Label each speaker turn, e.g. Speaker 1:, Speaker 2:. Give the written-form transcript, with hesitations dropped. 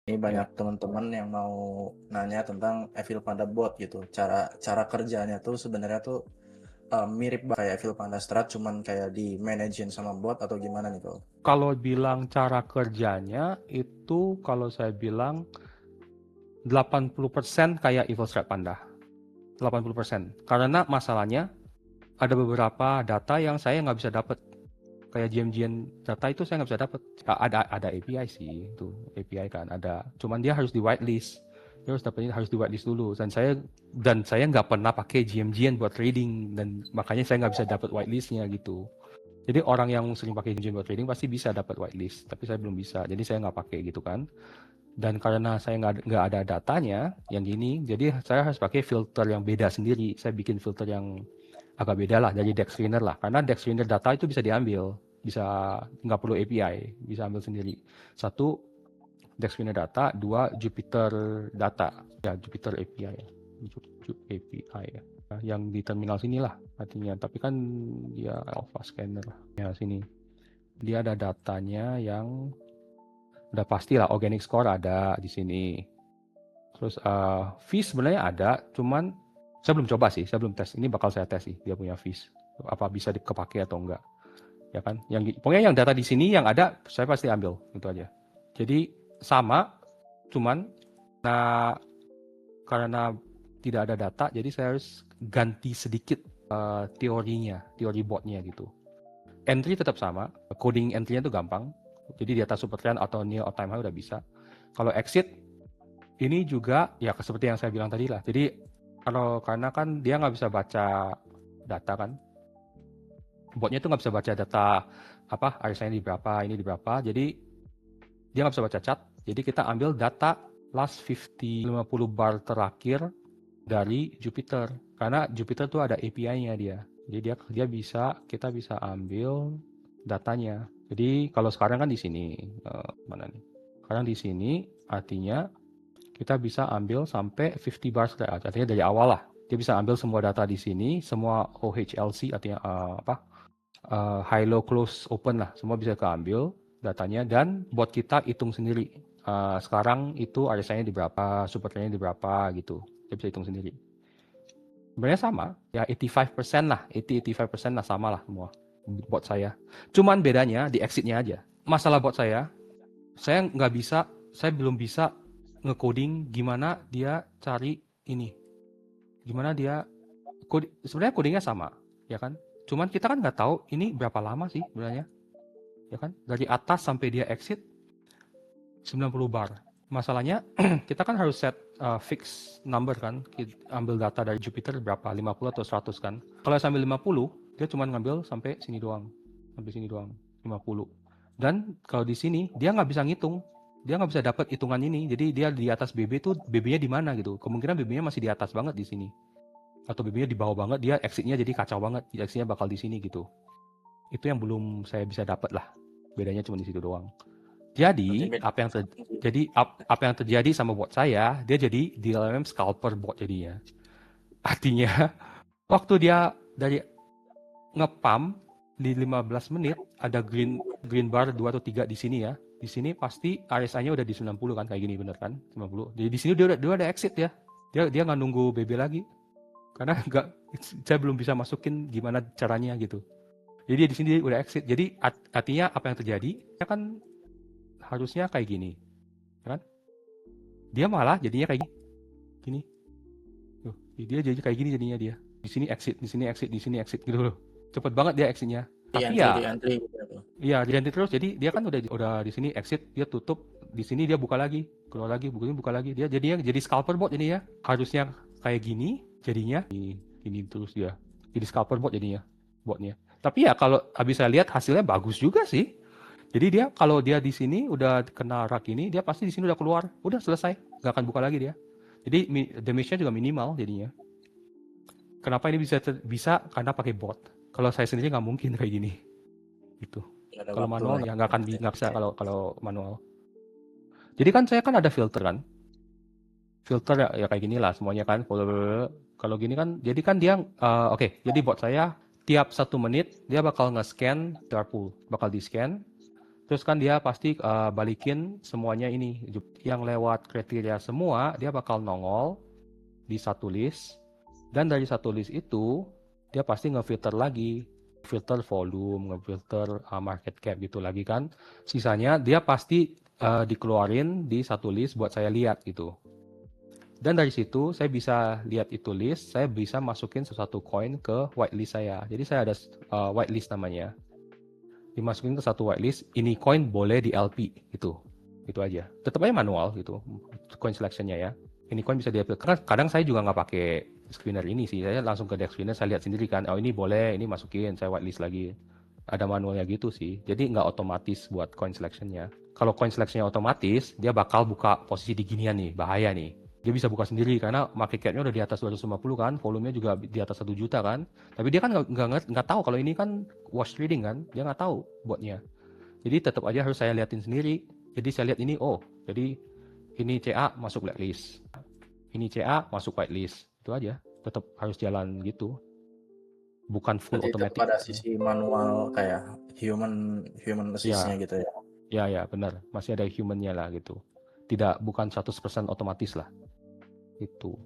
Speaker 1: Ini
Speaker 2: Ya.
Speaker 1: banyak teman-teman yang mau nanya tentang Evil Panda Bot gitu. Cara kerjanya tuh sebenarnya tuh mirip kayak Evil Panda Strat, cuman kayak di manajein sama bot atau gimana nih kok?
Speaker 2: Kalau bilang cara kerjanya itu kalau saya bilang 80% kayak Evil Strat Panda. 80%. Karena masalahnya ada beberapa data yang saya nggak bisa dapat. Kayak GMGN data itu saya nggak bisa dapat. Ada API sih, itu API kan ada. Cuman dia harus di whitelist. Dia harus di whitelist dulu. Dan saya nggak pernah pakai GMGN buat trading dan makanya saya nggak bisa dapat whitelistnya gitu. Jadi orang yang sering pakai GMGN buat trading pasti bisa dapat whitelist, tapi saya belum bisa. Jadi saya nggak pakai gitu kan. Dan karena saya nggak ada datanya yang gini, jadi saya harus pakai filter yang beda sendiri. Saya bikin filter yang agak beda lah dari Dex Screener lah. Karena Dex Screener data itu bisa diambil, bisa nggak perlu API, bisa ambil sendiri. Satu, Dex Screener data, dua, Jupyter data. Ya, Jupyter API ya. API ya. Yang di terminal sini lah artinya. Tapi kan dia alpha scanner. Ya, sini. Dia ada datanya yang udah pasti lah, organic score ada di sini. Terus fees sebenarnya ada, cuman saya belum coba sih, saya belum tes. Ini bakal saya tes sih, dia punya fees. Apa bisa kepake atau enggak. Ya kan? Pokoknya yang data di sini yang ada, saya pasti ambil. Itu aja. Jadi sama, cuman nah, karena tidak ada data, jadi saya harus ganti sedikit teorinya, teori botnya gitu. Entry tetap sama, coding entry-nya itu gampang. Jadi di atas Supertrend atau Neo All Time High udah bisa. Kalau exit, ini juga ya seperti yang saya bilang tadi lah. Jadi karena kan dia nggak bisa baca data kan, botnya itu nggak bisa baca data apa RSI-nya di berapa, ini di berapa. Jadi dia nggak bisa baca chart. Jadi kita ambil data last 50 bar terakhir dari Jupyter. Karena Jupyter tuh ada API-nya dia. Jadi kita bisa ambil datanya. Jadi kalau sekarang kan di sini mana nih? Sekarang di sini artinya kita bisa ambil sampai 50 bars, artinya dari awal lah. Dia bisa ambil semua data di sini, semua OHLC artinya high low close open lah, semua bisa keambil datanya dan buat kita hitung sendiri. Sekarang itu RSI-nya di berapa, Supertrend-nya di berapa gitu. Dia bisa hitung sendiri. Sebenarnya sama, ya 85% lah, 85% lah sama lah semua bot saya. Cuman bedanya di exit-nya aja. Masalah bot saya nggak bisa, saya belum bisa ngecoding gimana dia cari ini, gimana dia sebenarnya codingnya sama, ya kan? Cuman kita kan nggak tahu ini berapa lama sih sebenarnya, ya kan? Dari atas sampai dia exit 90 bar. Masalahnya kita kan harus set fix number kan, kita ambil data dari Jupyter berapa, 50 atau 100 kan. Kalau sambil 50, dia cuma ngambil sampai sini doang. Sampai sini doang, 50. Dan kalau di sini, dia nggak bisa ngitung. Dia nggak bisa dapat hitungan ini. Jadi dia di atas BB tuh, BB-nya di mana gitu. Kemungkinan BB-nya masih di atas banget di sini. Atau BB-nya di bawah banget, dia exit-nya jadi kacau banget. Exit-nya bakal di sini gitu. Itu yang belum saya bisa dapat lah. Bedanya cuma di situ doang.
Speaker 1: Berarti
Speaker 2: Jadi apa yang terjadi sama bot saya, dia jadi DLMM scalper bot jadinya. Artinya waktu dia dari ngepam di 15 menit ada green bar 2 atau 3 di sini ya. Di sini pasti RSI-nya udah di 90 kan, kayak gini bener kan? 90. Jadi di sini dia udah exit ya. Dia nggak nunggu BB lagi. Karena nggak, saya belum bisa masukin gimana caranya gitu. Jadi dia di sini udah exit. Jadi artinya apa yang terjadi? Ya kan harusnya kayak gini, kan? Dia malah jadinya kayak gini. Tuh, dia jadi kayak gini jadinya dia. Di sini exit, di sini exit, di sini exit gitu loh. Cepet banget dia exitnya. Tapi
Speaker 1: di
Speaker 2: ya,
Speaker 1: entry gitu.
Speaker 2: iya ganti terus. Jadi dia kan udah di sini exit, dia tutup, di sini dia buka lagi, keluar lagi, buka lagi. Dia jadinya jadi scalper bot jadinya. Harusnya kayak gini, jadinya ini terus dia. Jadi scalper bot jadinya, botnya. Tapi ya kalau habis saya lihat hasilnya bagus juga sih. Jadi dia kalau dia di sini udah kena rak ini, dia pasti di sini udah keluar, udah selesai, nggak akan buka lagi dia. Jadi damage-nya juga minimal jadinya. Kenapa ini bisa karena pakai bot. Kalau saya sendiri nggak mungkin kayak gini. Gitu.
Speaker 1: Nggak ada
Speaker 2: Kalau
Speaker 1: waktu
Speaker 2: manual
Speaker 1: lah
Speaker 2: ya
Speaker 1: ya.
Speaker 2: nggak bisa kalau manual. Jadi kan saya kan ada filter kan. Filter ya kayak gini lah semuanya kan. Kalau gini kan, jadi kan dia oke. Jadi bot saya tiap 1 menit dia bakal nge-scan QR pool, bakal di-scan. Terus kan dia pasti balikin semuanya ini. Yang lewat kriteria semua, dia bakal nongol di satu list. Dan dari satu list itu, dia pasti ngefilter lagi. Filter volume, ngefilter market cap gitu lagi kan. Sisanya dia pasti dikeluarin di satu list buat saya lihat gitu. Dan dari situ saya bisa lihat itu list, saya bisa masukin satu coin ke whitelist saya. Jadi saya ada whitelist namanya. Dimasukin ke satu whitelist, ini coin boleh di LP gitu. Itu aja. Tetap aja manual gitu. Coin selectionnya ya. Ini coin bisa diambil. Karena kadang saya juga nggak pakai screener ini sih. Saya langsung ke deck screener, saya lihat sendiri kan. Oh ini boleh, ini masukin, saya whitelist lagi. Ada manualnya gitu sih. Jadi nggak otomatis buat coin selectionnya. Kalau coin selectionnya otomatis, dia bakal buka posisi di ginian nih. Bahaya nih. Dia bisa buka sendiri karena market cap-nya udah di atas 250 kan, volumenya juga di atas 1 juta kan. Tapi dia kan nggak tahu kalau ini kan wash trading kan, dia nggak tahu botnya. Jadi tetap aja harus saya liatin sendiri. Jadi saya lihat ini, oh, jadi ini CA masuk blacklist, ini CA masuk whitelist, itu aja. Tetap harus jalan gitu, bukan full
Speaker 1: Berarti tetap
Speaker 2: automatic.
Speaker 1: ada sisi manual kayak human assist-nya
Speaker 2: Ya,
Speaker 1: gitu ya.
Speaker 2: ya benar, masih ada humannya lah gitu. Bukan 100% otomatis lah, itu.